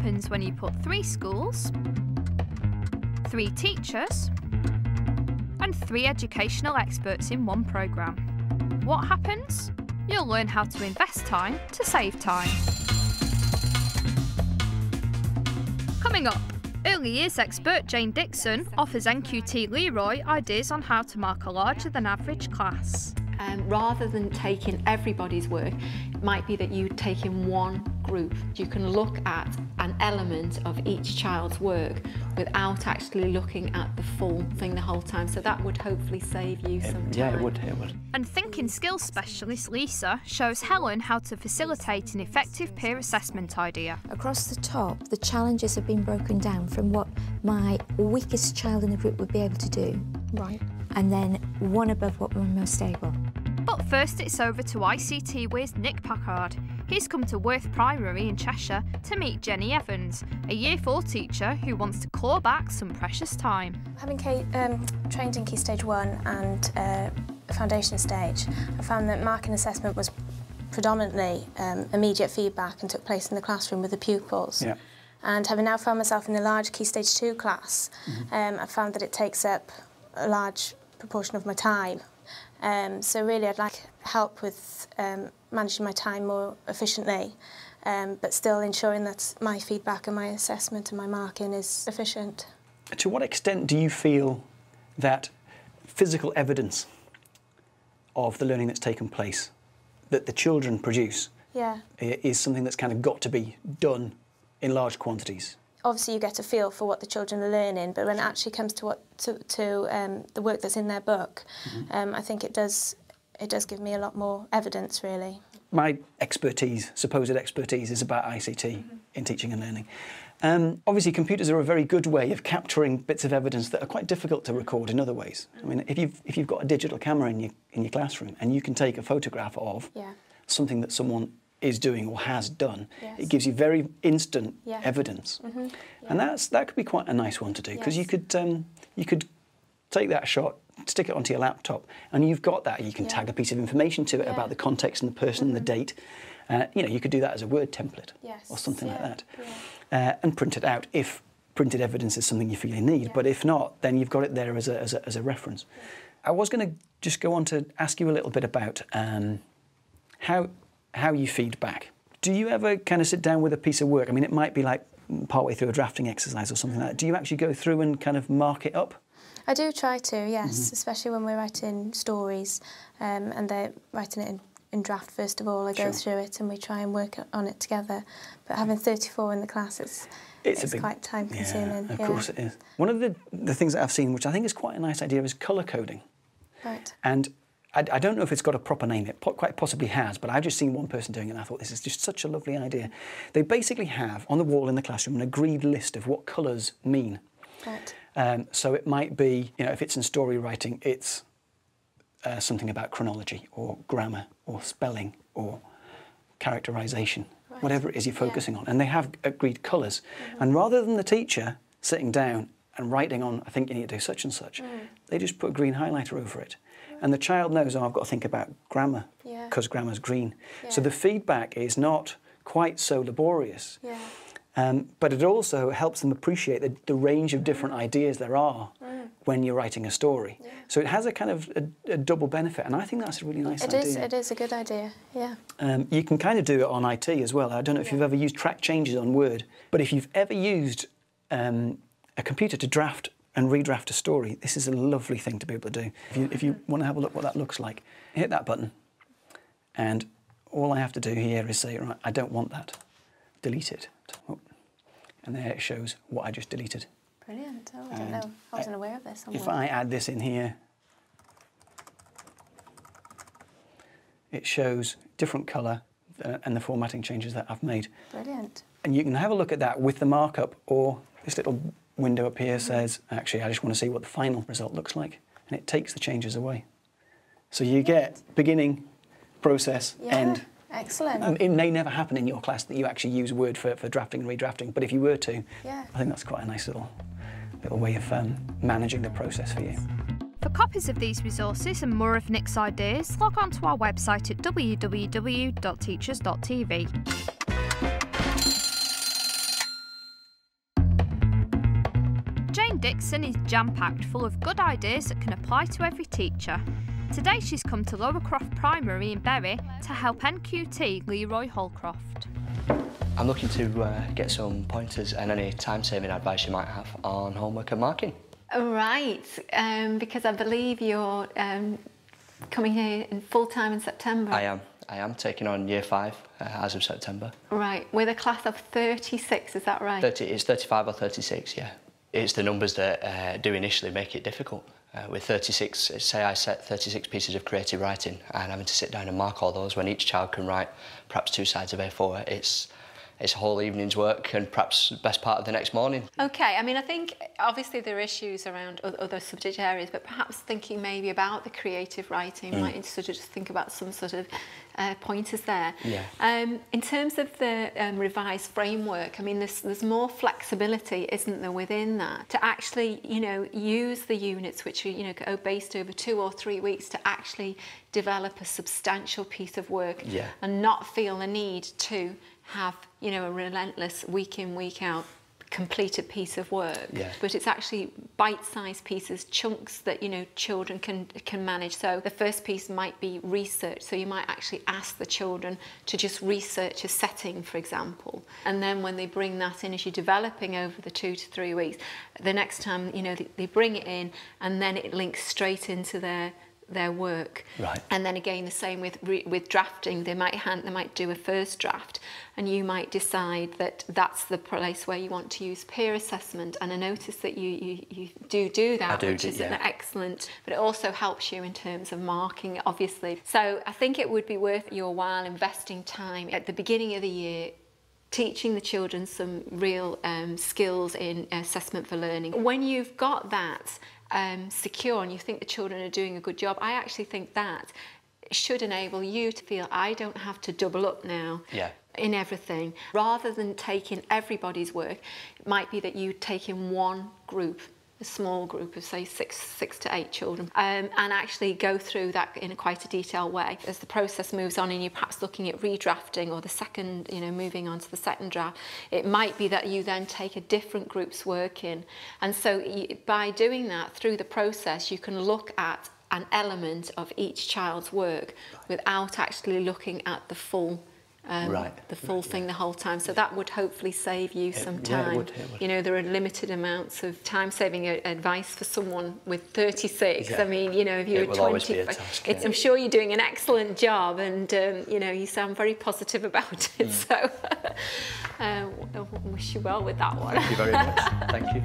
happens when you put 3 schools, 3 teachers, and 3 educational experts in one programme. What happens? You'll learn how to invest time to save time. Coming up, early years expert Jane Dixon offers NQT Leroy ideas on how to mark a larger than average class. Rather than taking everybody's work, it might be that you take in one group. You can look at an element of each child's work without actually looking at the full thing the whole time. So that would hopefully save you some time. Yeah, it would. And thinking skills specialist Lisa shows Helen how to facilitate an effective peer assessment idea. Across the top, the challenges have been broken down from what my weakest child in the group would be able to do. Right. And then one above what were most stable. But first it's over to ICT whiz Nick Packard. He's come to Worth Priory in Cheshire to meet Jenny Evans, a Year 4 teacher who wants to claw back some precious time. Having trained in Key Stage 1 and Foundation Stage, I found that marking assessment was predominantly immediate feedback and took place in the classroom with the pupils. Yeah. And having now found myself in a large Key Stage 2 class, I found that it takes up a large proportion of my time. So really I'd like help with managing my time more efficiently, but still ensuring that my feedback and my assessment and my marking is efficient. To what extent do you feel that physical evidence of the learning that's taken place, that the children produce, is something that's kind of got to be done in large quantities? Obviously you get a feel for what the children are learning, but when it actually comes to the work that's in their book, I think it does give me a lot more evidence, really. My expertise, supposed expertise, is about ICT in teaching and learning. Obviously computers are a very good way of capturing bits of evidence that are quite difficult to record in other ways. I mean, if you've got a digital camera in your classroom and you can take a photograph of something that someone is doing or has done, it gives you very instant evidence, and that could be quite a nice one to do, because you could take that shot, stick it onto your laptop, and you've got that. You can tag a piece of information to it about the context and the person and the date. You know, you could do that as a Word template or something like that, and print it out if printed evidence is something you feel you need. But if not, then you've got it there as a reference. I was going to just go on to ask you a little bit about how you feed back. Do you ever kind of sit down with a piece of work? I mean, it might be like partway through a drafting exercise or something like that. Do you actually go through and kind of mark it up? I do try to, yes, especially when we're writing stories and they're writing it in draft first of all. I go through it and we try and work on it together. But having 34 in the class, it's quite time consuming. Of course it is. One of the things that I've seen, which I think is quite a nice idea, is colour coding. Right. And I don't know if it's got a proper name. It quite possibly has, but I've just seen one person doing it and I thought this is just such a lovely idea. They basically have on the wall in the classroom an agreed list of what colours mean. Right. So it might be, you know, if it's in story writing, it's something about chronology or grammar or spelling or characterisation, whatever it is you're focusing on. And they have agreed colours. And rather than the teacher sitting down and writing on, I think you need to do such and such, they just put a green highlighter over it. And the child knows, oh, I've got to think about grammar, because grammar's green. So the feedback is not quite so laborious, but it also helps them appreciate the range of different ideas there are when you're writing a story. So it has a kind of a double benefit, and I think that's a really nice idea. It is a good idea, You can kind of do it on IT as well. I don't know if you've ever used track changes on Word, but if you've ever used a computer to draft and redraft a story, this is a lovely thing to be able to do. If you want to have a look what that looks like, hit that button, and all I have to do here is say, right, I don't want that. Delete it. And there it shows what I just deleted. Brilliant. Oh, I don't know. I wasn't aware of this. If I add this in here, it shows different colour and the formatting changes that I've made. Brilliant. And you can have a look at that with the markup, or this little window up here says, actually, I just want to see what the final result looks like. And it takes the changes away. So you get beginning, process, end. Excellent. It may never happen in your class that you actually use Word for drafting and redrafting, but if you were to, I think that's quite a nice little way of managing the process for you. For copies of these resources and more of Nick's ideas, log on to our website at www.teachers.tv. Dixon is jam-packed full of good ideas that can apply to every teacher. Today she's come to Lower Croft Primary in Bury to help NQT Leroy Holcroft. I'm looking to get some pointers and any time-saving advice you might have on homework and marking. Right, because I believe you're coming here in full-time in September. I am taking on Year 5 as of September. Right, with a class of 36, is that right? It's 35 or 36, yeah. It's the numbers that do initially make it difficult. With 36, say I set 36 pieces of creative writing and having to sit down and mark all those when each child can write perhaps 2 sides of A4, it's a whole evening's work and perhaps the best part of the next morning. OK, I mean, I think obviously there are issues around other subject areas, but perhaps thinking maybe about the creative writing, might sort of just think about some sort of pointers there. Yeah. In terms of the revised framework, I mean, there's more flexibility, isn't there, within that, to actually, you know, use the units which are, you know, based over 2 or 3 weeks to actually develop a substantial piece of work and not feel the need to have, you know, a relentless week in, week out completed piece of work. Yeah. But it's actually bite-sized pieces, chunks that, you know, children can manage. So the first piece might be research. So you might actually ask the children to just research a setting, for example. And then when they bring that in, as you're developing over the 2 to 3 weeks, the next time, you know, they bring it in and then it links straight into their work. Right. And then again the same with drafting. They might do a first draft and you might decide that that's the place where you want to use peer assessment, and I notice that you do that, which is an excellent, but it also helps you in terms of marking, obviously. So I think it would be worth your while investing time at the beginning of the year teaching the children some real skills in assessment for learning. When you've got that secure and you think the children are doing a good job, I actually think that should enable you to feel I don't have to double up now in everything. Rather than taking everybody's work, it might be that you take in one group, a small group of say six to 8 children, and actually go through that in quite a detailed way. As the process moves on and you're perhaps looking at redrafting or the second, you know, moving on to the second draft, it might be that you then take a different group's work in. And so by doing that through the process, you can look at an element of each child's work without actually looking at the full thing the whole time. So that would hopefully save you some time. It would. You know, there are limited amounts of time-saving advice for someone with 36. I mean, you know, if you were 20, I'm sure you're doing an excellent job, and you know, you sound very positive about it. So I wish you well with that one. Thank you very much. Thank you.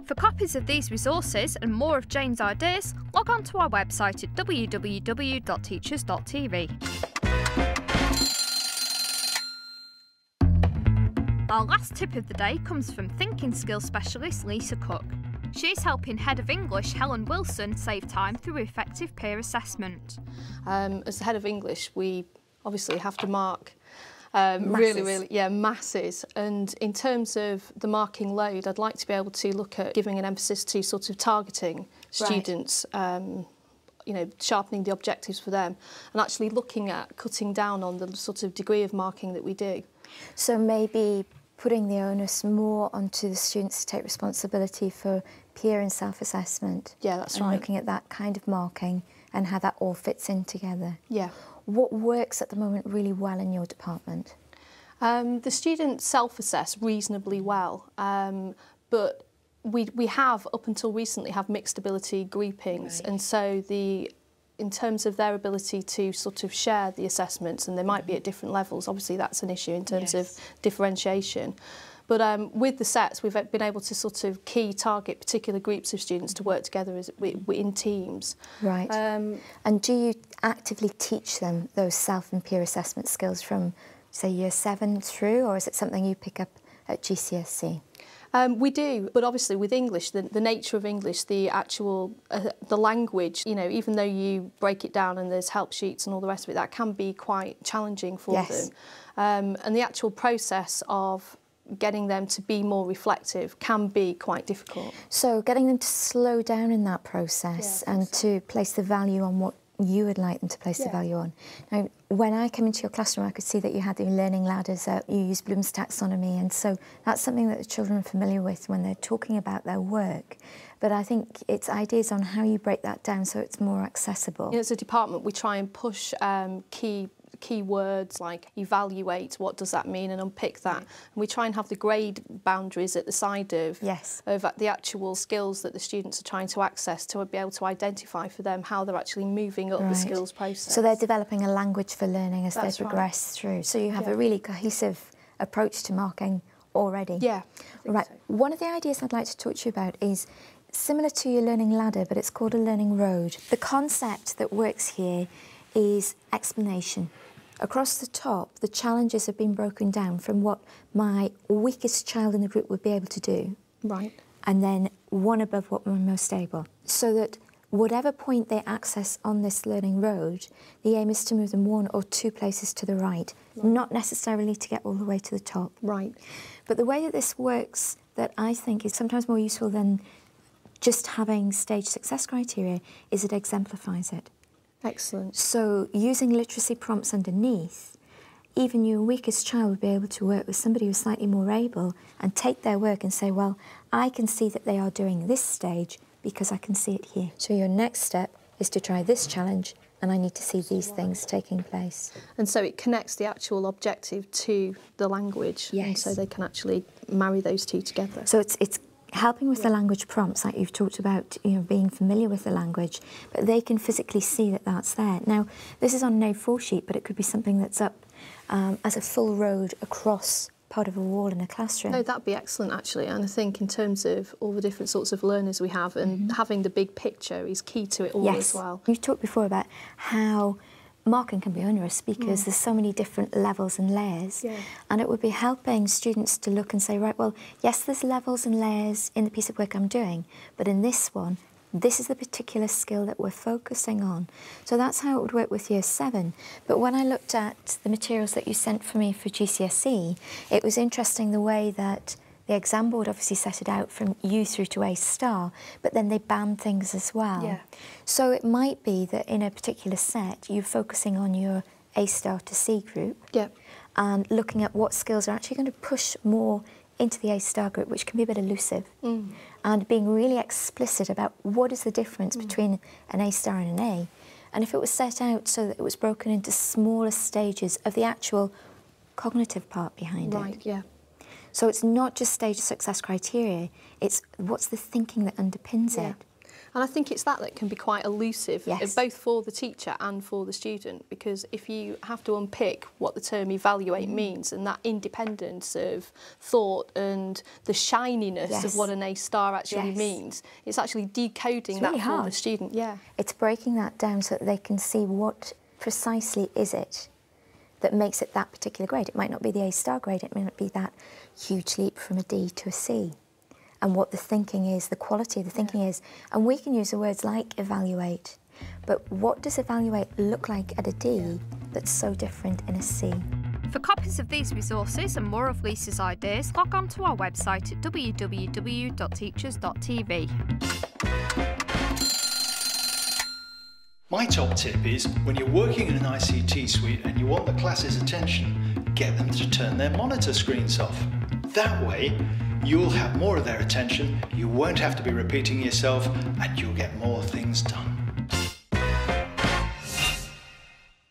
For copies of these resources and more of Jane's ideas, log on to our website at www.teachers.tv. Our last tip of the day comes from thinking skills specialist Lisa Cook. She's helping Head of English Helen Wilson save time through effective peer assessment. As the Head of English, we obviously have to mark masses. And in terms of the marking load, I'd like to be able to look at giving an emphasis to sort of targeting students, you know, sharpening the objectives for them, and actually looking at cutting down on the sort of degree of marking that we do. So maybe putting the onus more onto the students to take responsibility for peer and self-assessment. Yeah, that's and right. Looking at that kind of marking and how that all fits in together. Yeah. What works at the moment really well in your department? The students self-assess reasonably well, but we have, up until recently, have mixed ability groupings, and so in terms of their ability to sort of share the assessments, and they might be at different levels, obviously that's an issue in terms of differentiation. But with the sets, we've been able to sort of target particular groups of students to work together in teams. Right. And do you actively teach them those self and peer assessment skills from, say, Year 7 through, or is it something you pick up at GCSE? We do, but obviously with English, the nature of English, the actual, the language, you know, even though you break it down and there's help sheets and all the rest of it, that can be quite challenging for them. And the actual process of getting them to be more reflective can be quite difficult. So getting them to slow down in that process and to place the value on what you would like them to place the value on. Now, when I come into your classroom, I could see that you had the learning ladders, you use Bloom's taxonomy, and so that's something that the children are familiar with when they're talking about their work. But I think it's ideas on how you break that down so it's more accessible. As a department, we try and push key words like evaluate, what does that mean, and unpick that. And we try and have the grade boundaries at the side of the actual skills that the students are trying to access to be able to identify for them how they're actually moving up the skills process. So they're developing a language for learning as they progress through. So you have a really cohesive approach to marking already. Yeah. Right. So. One of the ideas I'd like to talk to you about is similar to your learning ladder, but it's called a learning road. The concept that works here is explanation. Across the top, the challenges have been broken down from what my weakest child in the group would be able to do. Right. And then one above what we're most able. So that whatever point they access on this learning road, the aim is to move them 1 or 2 places to the right, not necessarily to get all the way to the top. Right. But the way that this works, that I think is sometimes more useful than just having stage success criteria, is it exemplifies it. Excellent. So using literacy prompts underneath, even your weakest child would be able to work with somebody who's slightly more able and take their work and say, well, I can see that they are doing this stage because I can see it here. So your next step is to try this challenge, and I need to see these things taking place. And so it connects the actual objective to the language. Yes. And so they can actually marry those two together. So it's helping with the language prompts, like you've talked about, being familiar with the language, but they can physically see that that's there. Now, this is on an A4 sheet, but it could be something that's up as a full road across part of a wall in a classroom. No, that'd be excellent, actually. And I think in terms of all the different sorts of learners we have, and having the big picture is key to it all as well. You talked before about how marking can be onerous because there's so many different levels and layers, and it would be helping students to look and say, right, well, yes, there's levels and layers in the piece of work I'm doing, but in this one, this is the particular skill that we're focusing on. So that's how it would work with Year 7. But when I looked at the materials that you sent for me for GCSE, it was interesting the way that the exam board obviously set it out from U through to A star, but then they band things as well. Yeah. So it might be that in a particular set, you're focusing on your A star to C group and looking at what skills are actually going to push more into the A star group, which can be a bit elusive, and being really explicit about what is the difference between an A star and an A. And if it was set out so that it was broken into smaller stages of the actual cognitive part behind it. Right, yeah. So it's not just stage success criteria, it's what's the thinking that underpins it. And I think it's that can be quite elusive, both for the teacher and for the student, because if you have to unpick what the term evaluate means and that independence of thought and the shininess of what an A star actually means, it's actually decoding that for the student. Yeah. It's breaking that down so that they can see what precisely is it that makes it that particular grade. It might not be the A star grade, it may not be that huge leap from a D to a C. And what the thinking is, the quality of the thinking is. And we can use the words like evaluate, but what does evaluate look like at a D that's so different in a C? For copies of these resources and more of Lisa's ideas, log on to our website at www.teachers.tv. My top tip is, when you're working in an ICT suite and you want the class's attention, get them to turn their monitor screens off. That way, you'll have more of their attention, you won't have to be repeating yourself, and you'll get more things done.